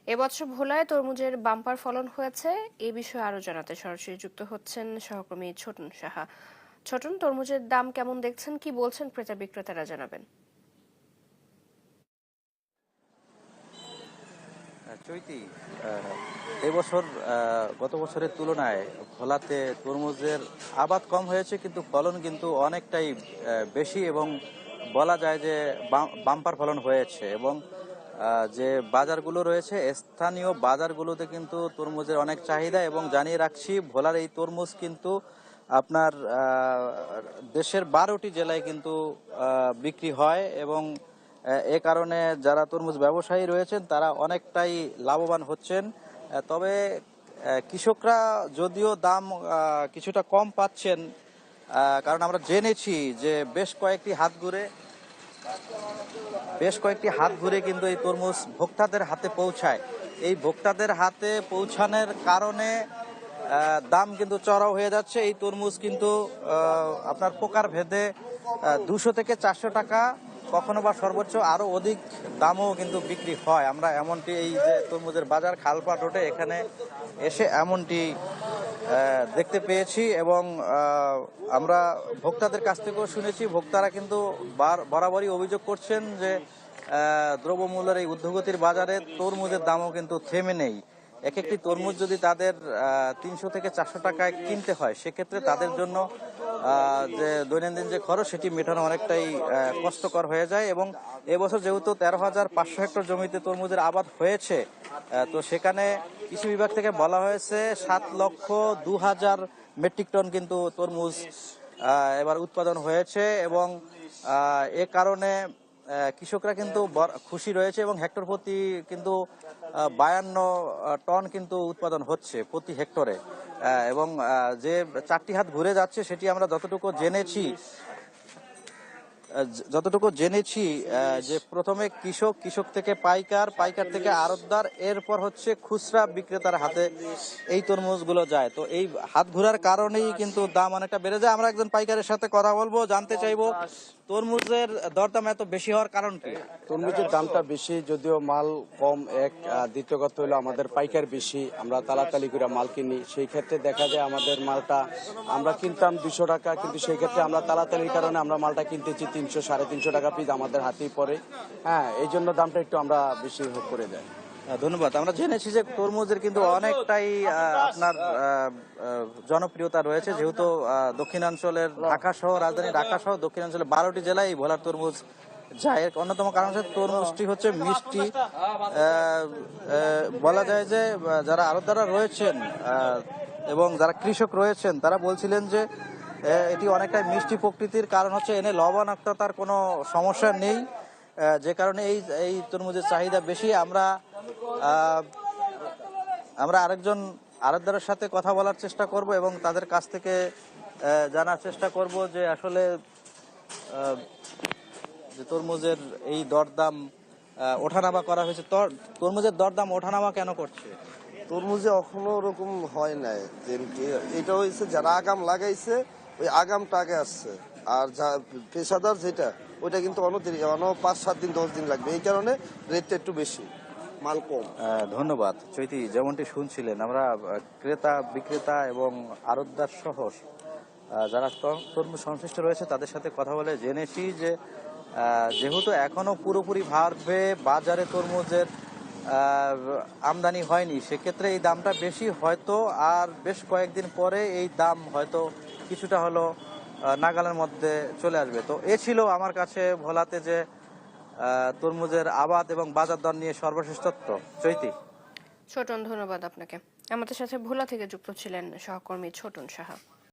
এবছর ভোলায় তরমুজের বাম্পার ফলন হয়েছে। এ বিষয়ে আরো জানাতে সরাসরি যুক্ত হচ্ছেন সহকর্মী ছোটন সাহা। ছোটন, তরমুজের দাম কেমন দেখছেন, কি বলছেন ক্রেতা বিক্রেতারা, জানাবেন। চৈতি, এবছর গত বছরের তুলনায় ভোলাতে তরমুজের আবাদ কম হয়েছে, কিন্তু ফলন কিন্তু অনেকটাই বেশি এবং বলা যায় যে বাম্পার ফলন হয়েছে। এবং যে বাজারগুলো রয়েছে, স্থানীয় বাজারগুলোতে কিন্তু তরমুজের অনেক চাহিদা। এবং জানিয়ে রাখছি, ভোলার এই তরমুজ কিন্তু আপনার দেশের 12টি জেলায় কিন্তু বিক্রি হয়। এবং এ কারণে যারা তরমুজ ব্যবসায়ী রয়েছেন তারা অনেকটাই লাভবান হচ্ছেন। তবে কৃষকরা যদিও দাম কিছুটা কম পাচ্ছেন, কারণ আমরা জেনেছি যে বেশ কয়েকটি হাত ঘুরে কিন্তু এই তরমুজ ভোক্তাদের হাতে পৌঁছায়। এই ভোক্তাদের হাতে পৌঁছানোর কারণে দাম কিন্তু চড়াও হয়ে যাচ্ছে। এই তরমুজ কিন্তু আপনার প্রকার ভেদে 200 থেকে 400 টাকা, কখনো বা সর্বোচ্চ আরো অধিক দামও কিন্তু বিক্রি হয়। আমরা এমনটি এই যে তরমুজের বাজার খালপাট রোডে এখানে এসে এমনটি দেখতে পেয়েছি। এবং আমরা ভোক্তাদের কাছ থেকেও শুনেছি, ভোক্তারা কিন্তু বরাবরই অভিযোগ করছেন যে দ্রব্যমূল্যের এই ঊর্ধ্বগতির বাজারে তরমুজের দামও কিন্তু থেমে নেই। এক একটি তরমুজ যদি তাদের 300 থেকে 400 টাকায় কিনতে হয়, সেক্ষেত্রে তাদের জন্য যে দৈনন্দিন যে খরচ সেটি মেটানো অনেকটাই কষ্টকর হয়ে যায়। এবং এবছর যেহেতু 13,500 হেক্টর জমিতে তরমুজের আবাদ হয়েছে, তো সেখানে কৃষি বিভাগ থেকে বলা হয়েছে 7,02,000 মেট্রিক টন কিন্তু তরমুজ এবার উৎপাদন হয়েছে। এবং এ কারণে কৃষকরা কিন্তু খুশি রয়েছে এবং হেক্টর প্রতি কিন্তু 52 টন কিন্তু উৎপাদন হচ্ছে প্রতি হেক্টরে। এবং যে 4টি হাত ঘুরে যাচ্ছে সেটি আমরা যতটুকু জেনেছি যে প্রথমে কৃষক থেকে পাইকার, পাইকার থেকে আড়তদার, এরপর হচ্ছে খুচরা বিক্রেতার হাতে এই তরমুজগুলো যায়। তো এই হাত ঘোরার কারণেই কিন্তু দাম অনেকটা বেড়ে যায়। আমরা একজন পাইকারের সাথে কথা বলবো, জানতে চাইবো তরমুজের দরদাম এত বেশি হওয়ার কারণ কি? তরমুজের দামটা বেশি, যদিও মাল কম। দ্বিতীয় কথা হলো আমাদের পাইকার বেশি, আমরা তালাতালি করে মাল কিনি। সেই ক্ষেত্রে দেখা যায় আমাদের মালটা আমরা কিনতাম 200 টাকা, কিন্তু সেই ক্ষেত্রে আমরা তালাতালির কারণে আমরা মালটা কিনতেছি 300 350 টাকা পিস আমাদের হাতেই পড়ে। হ্যাঁ, এই জন্য দামটা একটু আমরা বেশি করে দেয়। ধন্যবাদ। আমরা জেনেছি যে তরমুজের কিন্তু অনেকটাই আপনার জনপ্রিয়তা রয়েছে, যেহেতু দক্ষিণাঞ্চলের ঢাকা সহ, রাজধানী ঢাকা সহ দক্ষিণাঞ্চলের 12টি জেলায় এই ভোলার তরমুজ যায়। এর অন্যতম কারণ হচ্ছে তরমুজটি হচ্ছে মিষ্টি। বলা যায় যে যারা আড়তদাররা রয়েছেন এবং যারা কৃষক রয়েছেন তারা বলছিলেন যে এটি অনেকটাই মিষ্টি প্রকৃতির, কারণ হচ্ছে এনে লবণাক্ততার কোনো সমস্যা নেই, যে কারণে এই তরমুজের চাহিদা বেশি। আমরা আরেকজন আড়তদারের সাথে কথা বলার চেষ্টা করব এবং তাদের কাছ থেকে জানার চেষ্টা করব যে আসলে যে তরমুজের এই দরদাম ওঠানামা করা হয়েছে, তরমুজের দরদাম ওঠানামা কেন করছে? তরমুজে এখনো ওরকম হয় নাই। এটা হয়েছে যারা আগাম লাগাইছে, ওই আগামটা আগে আসছে। আর যা পেশাদার যেটা, ওইটা কিন্তু অন্য 5-7 দিন 10 দিন লাগবে। এই কারণে রেটটা একটু বেশি, মাল কম। ধন্যবাদ চৈতি। যেমনটি শুনছিলেন, আমরা ক্রেতা বিক্রেতা এবং আড়তদার সহ যারা তরমুজ সংশ্লিষ্ট রয়েছে তাদের সাথে কথা বলে জেনেছি যে যেহেতু এখনো পুরোপুরি ভাবে বাজারে তরমুজের আমদানি হয়নি, সেক্ষেত্রে এই দামটা বেশি। হয়তো আর বেশ কয়েকদিন পরে এই দাম হয়তো কিছুটা হলো নাগালের মধ্যে চলে আসবে। তো এ ছিল আমার কাছে ভোলাতে যে তরমুজের আবাদ এবং বাজার দর নিয়ে সর্বশেষ তথ্য। চৈতি। ছোটন, ধন্যবাদ আপনাকে। আমাদের সাথে ভোলা থেকে যুক্ত ছিলেন সহকর্মী ছোটন সাহা।